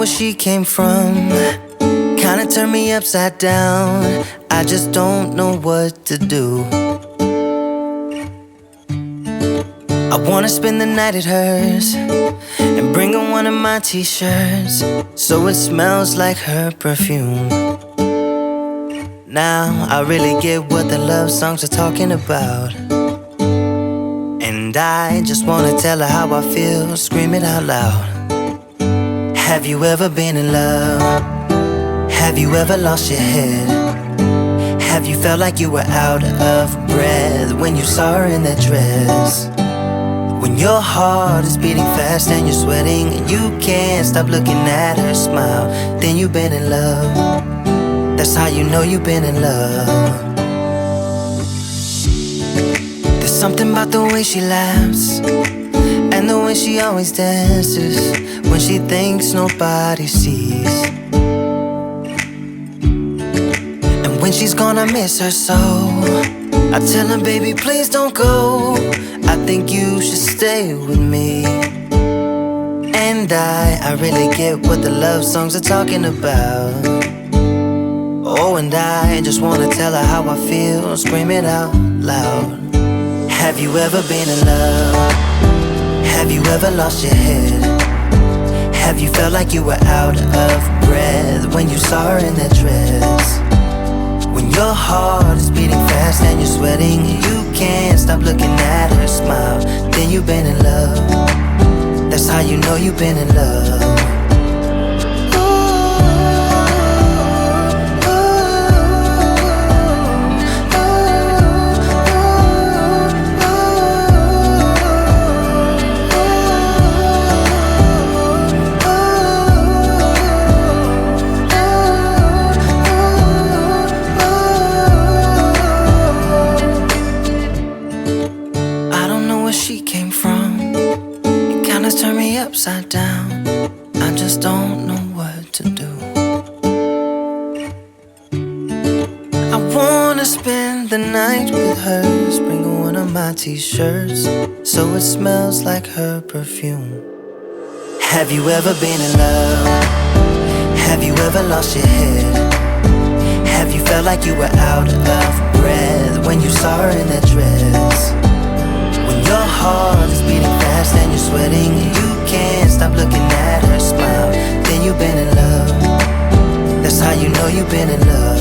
she came from. Kinda turned me upside down. I just don't know what to do. I wanna spend the night at hers and bring her one of my t-shirts, so it smells like her perfume. Now I really get what the love songs are talking about, and I just wanna tell her how I feel, scream it out loud. Have you ever been in love? Have you ever lost your head? Have you felt like you were out of breath when you saw her in that dress? When your heart is beating fast and you're sweating and you can't stop looking at her smile, then you've been in love. That's how you know you've been in love. There's something about the way she laughs and the way she always dances when she thinks nobody sees. And when she's gone I miss her so. I tell her, baby, please don't go. I think you should stay with me. And I really get what the love songs are talking about. Oh, and I just wanna tell her how I feel, scream it out loud. Have you ever been in love? Have you ever lost your head? Have you felt like you were out of breath when you saw her in that dress? When your heart is beating fast and you're sweating and you can't stop looking at her smile, then you've been in love. That's how you know you've been in love. Upside down, I just don't know what to do. I wanna spend the night with her, bring her one of my t-shirts, so it smells like her perfume. Have you ever been in love? Have you ever lost your head? Have you felt like you were out of breath when you saw her in that dress? When your heart is beating fast and you're sweating and you can't stop looking at her smile, then you've been in love. That's how you know you've been in love.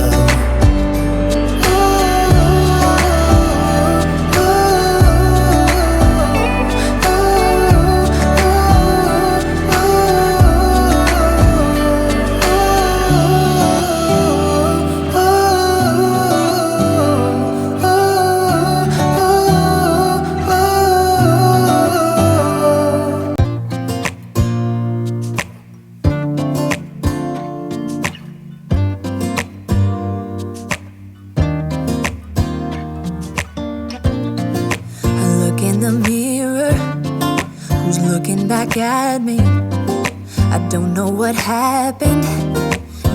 At me, I don't know what happened.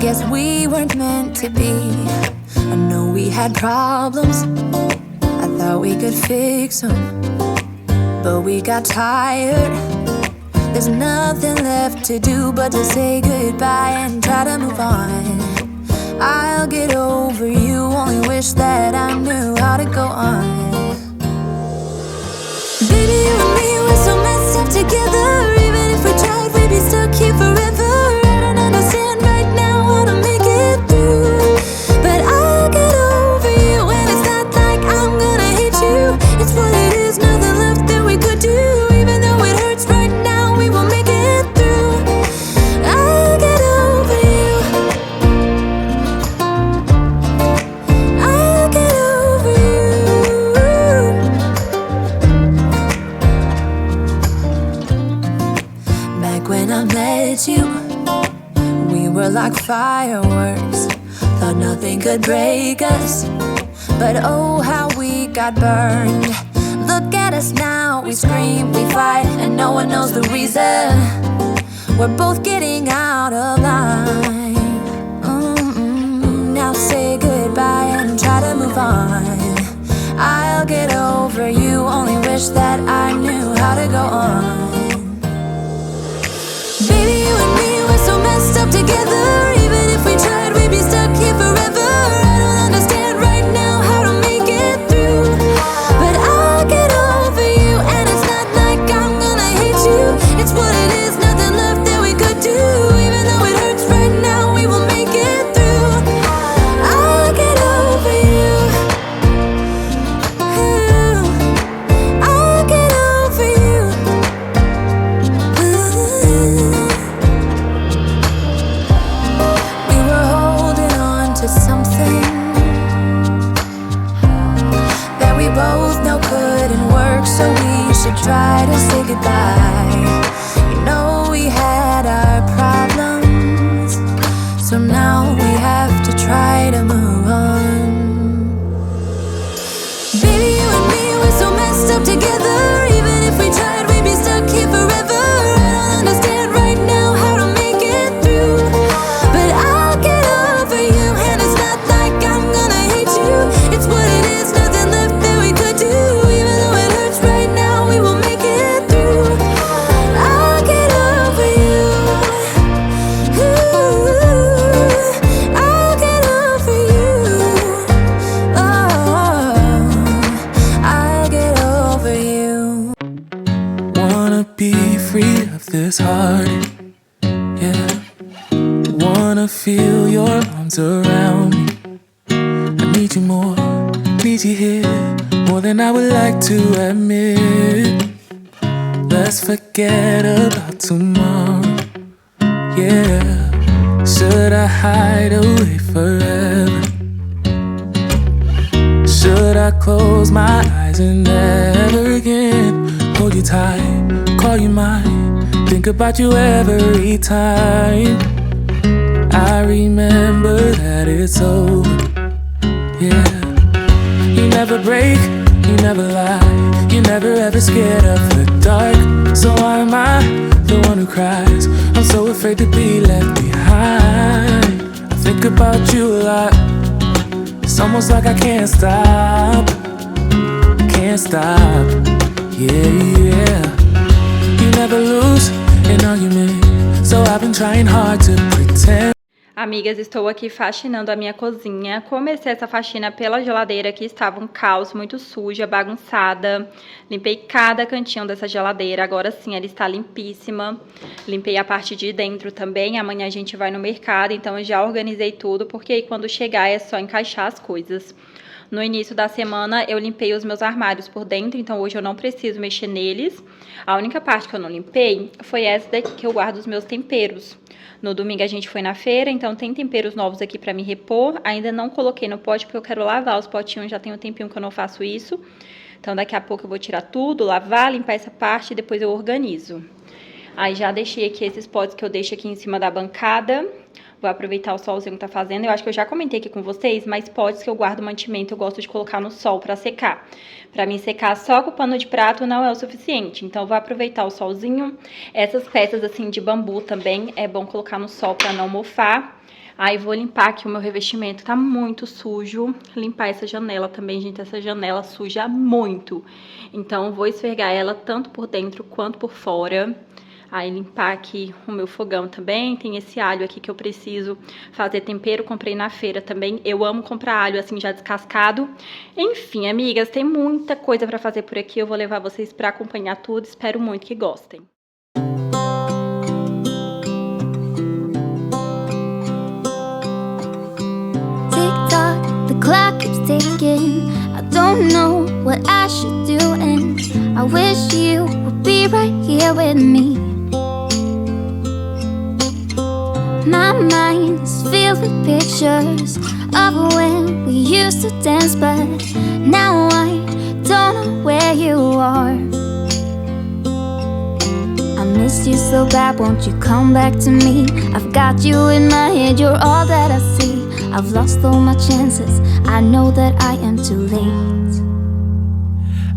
Guess we weren't meant to be. I know we had problems, I thought we could fix them, but we got tired. There's nothing left to do but to say goodbye and try to move on. I'll get over you, only wish that I knew how to go on. Baby, you and me, we're so messed up together. Even if we tried, we'd be stuck here forever. I don't understand right now how to make it through, but I'll get over you, and it's not like I'm gonna hate you. It's what it is, nothing left that we could do. Even though it hurts right now, we will make it through. I'll get over you. I'll get over you. Back when I met you, we were like fireworks. Thought nothing could break us, but oh how we got burned. Look at us now, we scream, we fight, and no one knows the reason. We're both getting out of line. Now say goodbye and try to move on. I'll get over you, only wish that I knew how to go on. Baby, you and me, we're so messed try to say goodbye. You know we had our problems, so now we have to try to move on. Baby, you and me, we're so messed up together. Even if we tried, we'd be stuck here forever. I don't understand right now how to make it through, but I'll get over you, and it's not like I'm gonna hate you. It's what it is, nothing left that we could do. Even though it hurts right now, we will make it through. I'll get over you. Ooh, I'll get over you. Oh, I'll get over you. Wanna be free of this heart, yeah. Wanna feel your arms around me. I need you more, need you here, more than I would like to admit. Let's forget about tomorrow, yeah. Should I hide away forever? Should I close my eyes and never again hold you tight, call you mine, think about you every time? I remember that it's over, yeah. You never break, you never lie, you're never ever scared of the dark. So why am I the one who cries? I'm so afraid to be left behind. I think about you a lot, it's almost like I can't stop, yeah. You never lose an argument, so I've been trying hard to pretend. Amigas, estou aqui faxinando a minha cozinha. Comecei essa faxina pela geladeira, que estava um caos, muito suja, bagunçada. Limpei cada cantinho dessa geladeira, agora sim ela está limpíssima. Limpei a parte de dentro também, amanhã a gente vai no mercado, então eu já organizei tudo, porque aí quando chegar é só encaixar as coisas. No início da semana eu limpei os meus armários por dentro, então hoje eu não preciso mexer neles. A única parte que eu não limpei foi essa daqui, que eu guardo os meus temperos. No domingo a gente foi na feira, então tem temperos novos aqui pra me repor. Ainda não coloquei no pote porque eu quero lavar os potinhos, já tem um tempinho que eu não faço isso. Então daqui a pouco eu vou tirar tudo, lavar, limpar essa parte e depois eu organizo. Aí já deixei aqui esses potes que eu deixo aqui em cima da bancada. Vou aproveitar o solzinho que tá fazendo. Eu acho que eu já comentei aqui com vocês, mas potes que eu guardo mantimento eu gosto de colocar no sol pra secar. Pra mim secar só com o pano de prato não é o suficiente. Então eu vou aproveitar o solzinho. Essas peças assim de bambu também é bom colocar no sol pra não mofar. Aí vou limpar aqui o meu revestimento, tá muito sujo. Limpar essa janela também, gente, essa janela suja muito. Então vou esfregar ela tanto por dentro quanto por fora. Aí limpar aqui o meu fogão também, tem esse alho aqui que eu preciso fazer tempero, comprei na feira também. Eu amo comprar alho assim já descascado. Enfim, amigas, tem muita coisa pra fazer por aqui, eu vou levar vocês pra acompanhar tudo, espero muito que gostem. Tick-tock, the clock keeps ticking. I don't know what I should do, and I wish you would be right here with me. My mind is filled with pictures of when we used to dance, but now I don't know where you are. I miss you so bad, won't you come back to me? I've got you in my head, you're all that I see. I've lost all my chances, I know that I am too late.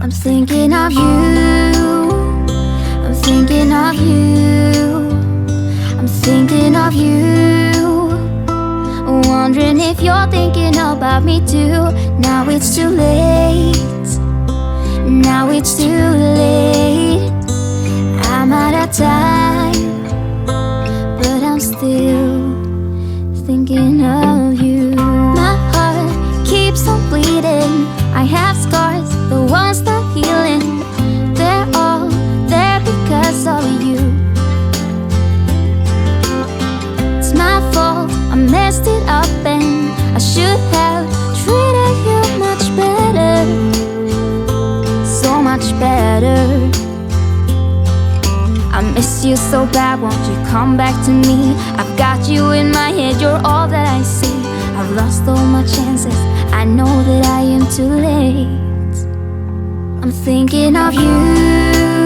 I'm thinking of you, I'm thinking of you, I'm thinking of you, wondering if you're thinking about me too. Now it's too late, now it's too late. I'm out of time, but I'm still thinking of you. My heart keeps on bleeding, I have scars, the ones not healing. They're all there because of you. It's my fault, I messed it up, and I should have treated you much better, so much better. I miss you so bad, won't you come back to me? I've got you in my head, you're all that I see. I've lost all my chances, I know that I am too late. I'm thinking of you,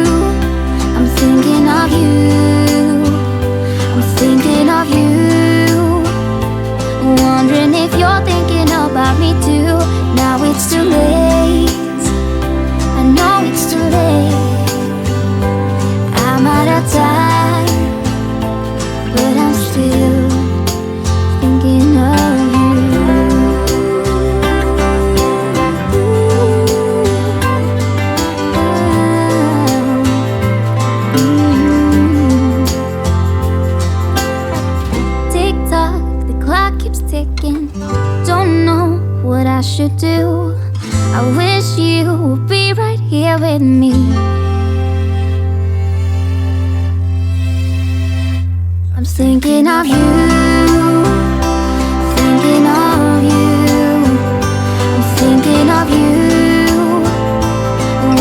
Thinking of you, thinking of you, I'm thinking of you,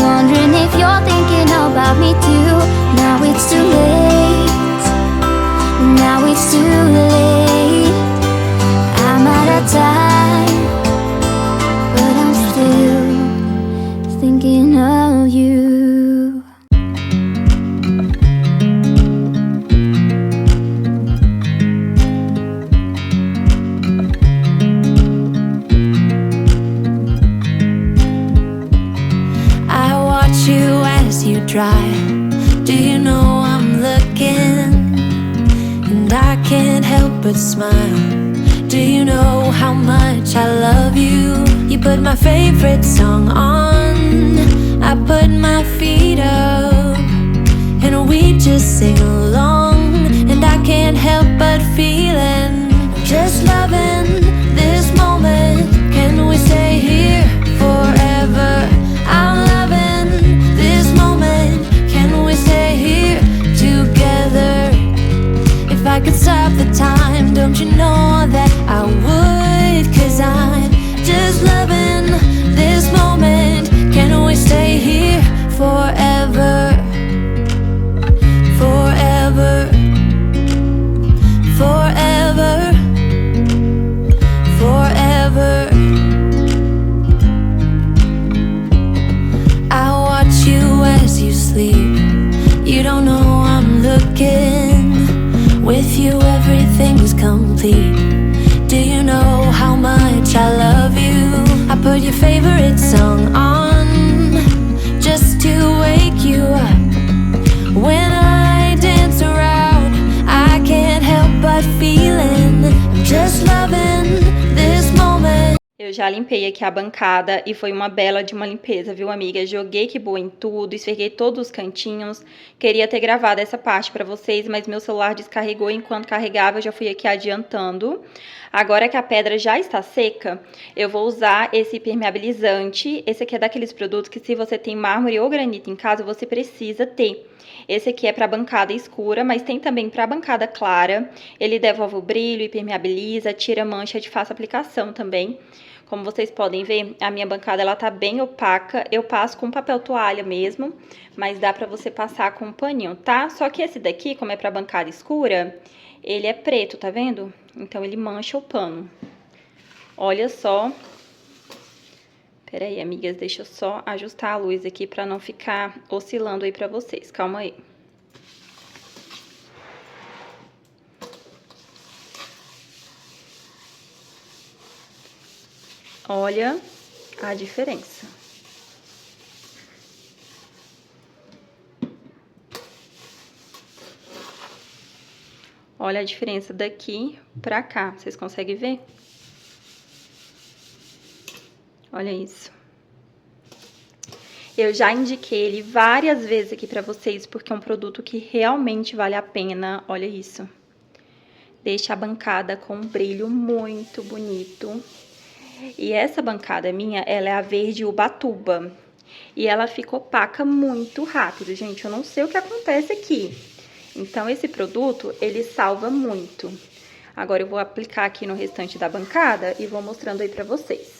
wondering if you're thinking about me too. Now it's too late, now it's too late. I'm out of time, but I'm still thinking of you. Drive. Do you know I'm looking? And I can't help but smile. Do you know how much I love you? You put my favorite song on, I put my feet up, and we just sing along. And I can't help but feeling, just loving this moment. Can we stay here forever? I'm loving this moment. Can we stay here together? If I could stop the time, don't you know that I would? 'Cause I'm just loving this moment. Can we stay here forever? Forever. Forever. Forever. I watch you as you sleep. You don't know I'm looking. With you everything's complete. Do you know how much I love you? I put your favorite song on just to wake you up. When I dance around, I can't help but feeling, I'm just loving this moment. Eu já limpei aqui a bancada e foi uma bela de uma limpeza, viu, amiga? Joguei que boa em tudo, esfreguei todos os cantinhos. Queria ter gravado essa parte pra vocês, mas meu celular descarregou. Enquanto carregava, eu já fui aqui adiantando. Agora que a pedra já está seca, eu vou usar esse impermeabilizante. Esse aqui é daqueles produtos que, se você tem mármore ou granito em casa, você precisa ter. Esse aqui é para bancada escura, mas tem também para bancada clara. Ele devolve o brilho, impermeabiliza, tira mancha de fácil aplicação também. Como vocês podem ver, a minha bancada ela tá bem opaca. Eu passo com papel toalha mesmo, mas dá pra você passar com um paninho, tá? Só que esse daqui, como é pra bancada escura, ele é preto, tá vendo? Então ele mancha o pano. Olha só. Pera aí, amigas, deixa eu só ajustar a luz aqui pra não ficar oscilando aí pra vocês. Calma aí. Olha a diferença. Olha a diferença daqui pra cá. Vocês conseguem ver? Olha isso. Eu já indiquei ele várias vezes aqui pra vocês, porque é um produto que realmente vale a pena. Olha isso. Deixa a bancada com um brilho muito bonito. E essa bancada minha, ela é a verde Ubatuba. E ela fica opaca muito rápido, gente. Eu não sei o que acontece aqui. Então, esse produto, ele salva muito. Agora, eu vou aplicar aqui no restante da bancada e vou mostrando aí pra vocês.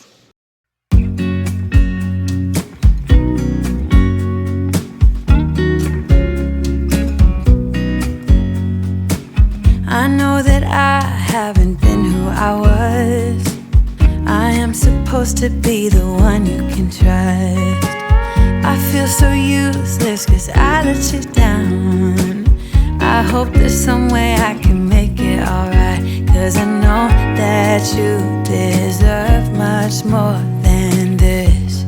I know that I haven't been who I was. I am supposed to be the one you can trust. I feel so useless 'cause I let you down. I hope there's some way I can make it alright, 'cause I know that you deserve much more than this.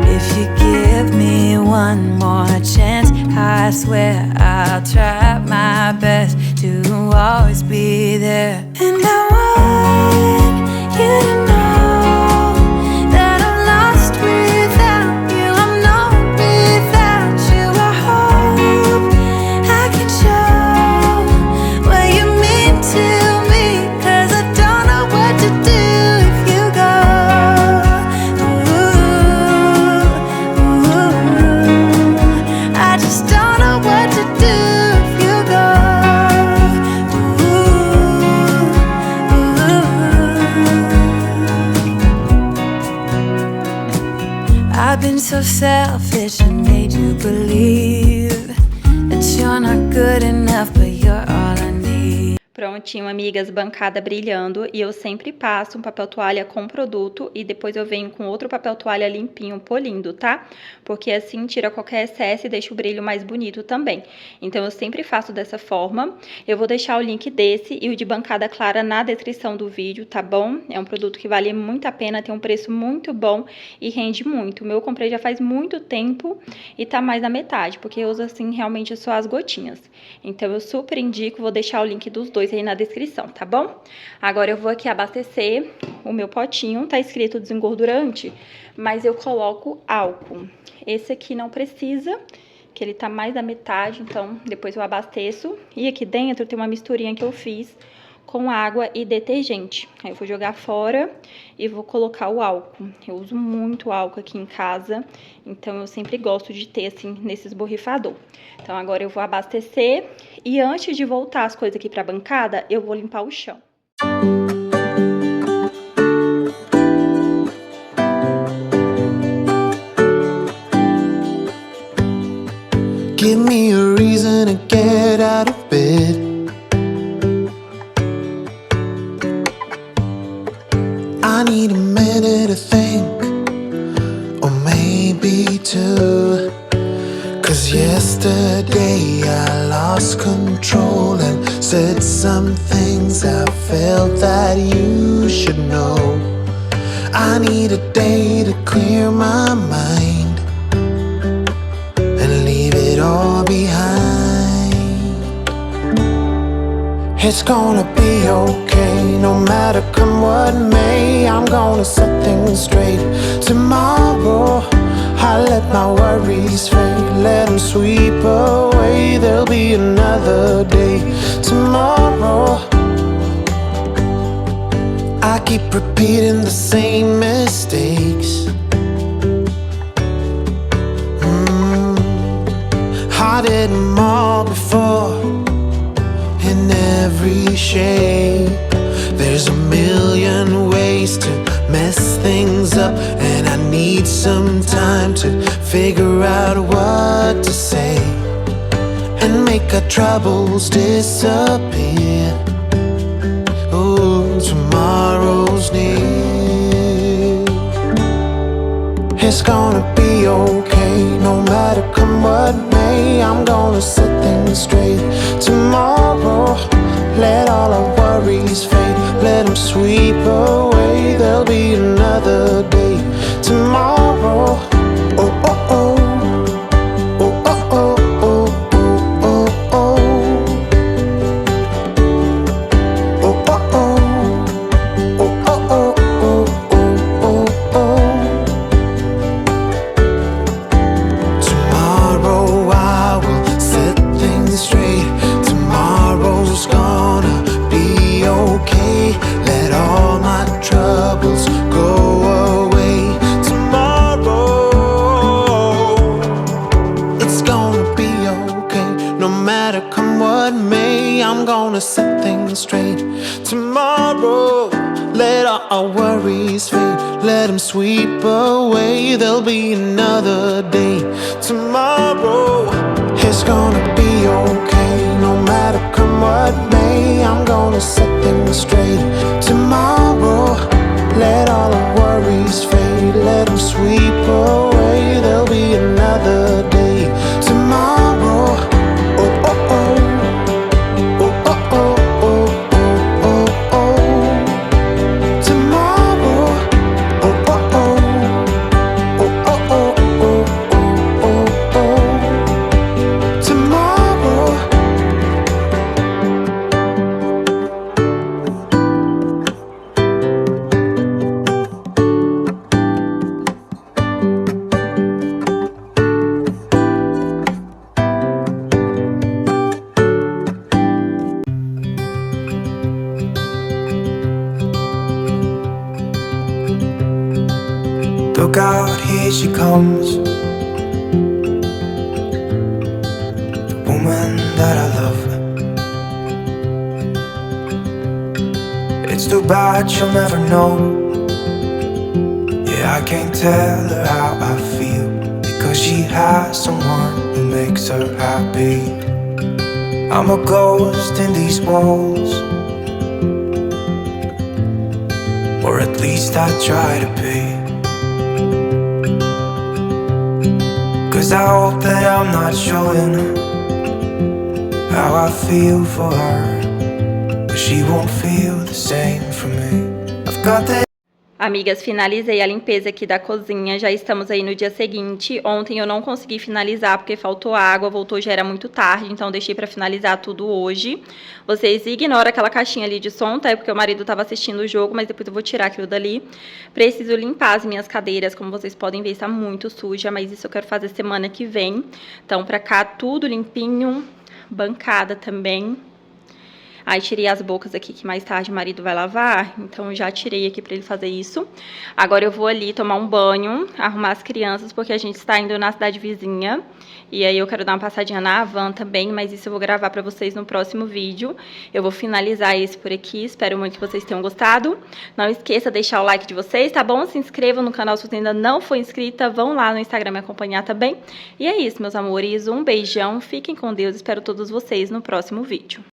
If you give me one more chance, I swear I'll try my best to always be there. And I want you to know that I'm lost without you. I'm not without you. I hope I can show what you mean to me, 'cause I don't know what to do if you go. Ooh, ooh, I just don't know what to do. so selfish and made you believe that you're not good enough, but you're all I need. Prontinho, amigas, bancada brilhando, e eu sempre passo um papel toalha com produto e depois eu venho com outro papel toalha limpinho polindo, tá? Porque assim tira qualquer excesso e deixa o brilho mais bonito também. Então eu sempre faço dessa forma. Eu vou deixar o link desse e o de bancada clara na descrição do vídeo, tá bom? É um produto que vale muito a pena, tem um preço muito bom e rende muito. O meu eu comprei já faz muito tempo e tá mais da metade, porque eu uso assim realmente só as gotinhas. Então eu super indico, vou deixar o link dos dois aí na descrição, tá bom? Agora eu vou aqui abastecer o meu potinho, tá escrito desengordurante, mas eu coloco álcool. Esse aqui não precisa, que ele tá mais da metade, então depois eu abasteço. E aqui dentro tem uma misturinha que eu fiz com água e detergente. Aí eu vou jogar fora e vou colocar o álcool. Eu uso muito álcool aqui em casa, então eu sempre gosto de ter assim nesses borrifador. Então agora eu vou abastecer e antes de voltar as coisas aqui pra bancada, eu vou limpar o chão. Give me a reason to get out of bed. I need a minute to think, or maybe two. 'Cause yesterday I lost control and said some things I felt that you should know. I need a day to clear my mind and leave it all behind. It's gonna be okay, no matter come what may. I'm gonna set things straight. Tomorrow I let my worries fade, let them sweep away. There'll be another day tomorrow. I keep repeating the same mistakes. I did them all before, in every shape. There's a million ways to mess things up, and I need some time to figure out what to say and make our troubles disappear. Oh, tomorrow's near. It's gonna be okay, no matter come what may. I'm gonna set things straight tomorrow. Let all our worries fade, let them sweep away. There'll be another day tomorrow. Oh, oh, oh. Oh, oh, oh, oh, oh, oh, oh. Oh, oh, oh. Oh, oh, oh, oh, oh, oh, oh. Tomorrow I will set things straight. Tomorrow's gonna be okay. Let all my troubles go away. Tomorrow it's gonna be okay, no matter come what may. I'm gonna set things straight. Tomorrow let all our worries fade, let them sweep away. There'll be another day tomorrow. It's gonna be okay, no matter come what may. I'm gonna set things straight tomorrow. Let all the worries fade, let them sweep away. There'll be another day tomorrow. Oh, oh, oh. Oh, oh, oh, oh, oh, oh, oh. Tomorrow. Oh, oh, oh. Oh, oh, oh, oh, oh, oh, oh. Tomorrow. Look out, here she comes, the woman that I love. It's too bad she'll never know. Yeah, I can't tell her how I feel. she has someone who makes her happy. I'm a ghost in these walls, or at least I try to be. 'Cause I hope that I'm not showing how I feel for her, but she won't feel the same for me. I've got that. Amigas, finalizei a limpeza aqui da cozinha, já estamos aí no dia seguinte. Ontem eu não consegui finalizar porque faltou água, voltou, já era muito tarde, então deixei pra finalizar tudo hoje. Vocês ignoram aquela caixinha ali de som, tá? É porque o marido tava assistindo o jogo, mas depois eu vou tirar aquilo dali. Preciso limpar as minhas cadeiras, como vocês podem ver, está muito suja, mas isso eu quero fazer semana que vem. Então pra cá tudo limpinho, bancada também. Aí tirei as bocas aqui que mais tarde o marido vai lavar, então já tirei aqui pra ele fazer isso. Agora eu vou ali tomar um banho, arrumar as crianças, porque a gente está indo na cidade vizinha. E aí eu quero dar uma passadinha na van também, mas isso eu vou gravar pra vocês no próximo vídeo. Eu vou finalizar esse por aqui, espero muito que vocês tenham gostado. Não esqueça de deixar o like de vocês, tá bom? Se inscrevam no canal se você ainda não for inscrita, vão lá no Instagram me acompanhar também. E é isso, meus amores, um beijão, fiquem com Deus, espero todos vocês no próximo vídeo.